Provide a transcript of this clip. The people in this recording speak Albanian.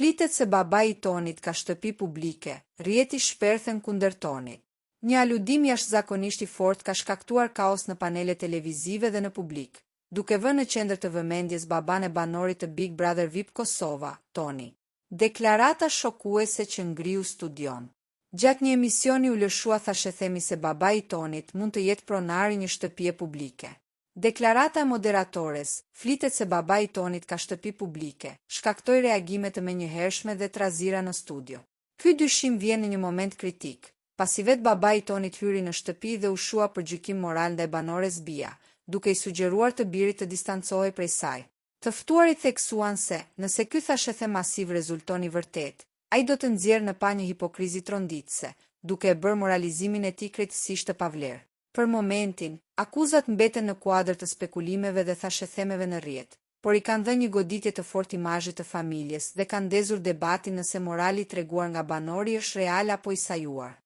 Flitet se babai i Tonit ka shtëpi publike, rrjeti shperthen kundër Tonit. Një aludim jashtëzakonisht i fortë ka shkaktuar kaos në panelet televizive dhe në publik, duke vënë në qendër të vëmendjes baban e banorit të Big Brother VIP Kosova, Toni. Deklarata shokuese që ngriu studion. Gjatë një emisioni u lëshua thashethemi se babai i Tonit mund të jetë pronari një shtëpie publike. Deklarata e moderatores, flitet se babai i Tonit ka shtëpi publike, shkaktoi reagime të menjëhershme dhe trazira në studio. Ky dyshim vjen në një moment kritik, pasi vetë babai i Tonit hyri në shtëpi dhe u shua për gjykim moral ndaj banores Bia, duke i sugjeruar të birit të distancohej prej saj. Të ftuarit theksuan se, nëse ky thashethem masiv rezulton i vërtet, ai do të nxjerrë në pa një hipokrizi tronditëse, duke e bërë moralizimin e tij krejtësisht të pavlerë. Për momentin, akuzat mbeten në kuadër të spekulimeve dhe thashethemeve në rrjet, por i kanë dhënë një goditje të fortë imazhit të familjes dhe kanë ndezur debatin nëse morali treguar nga banori është real apo i sajuar.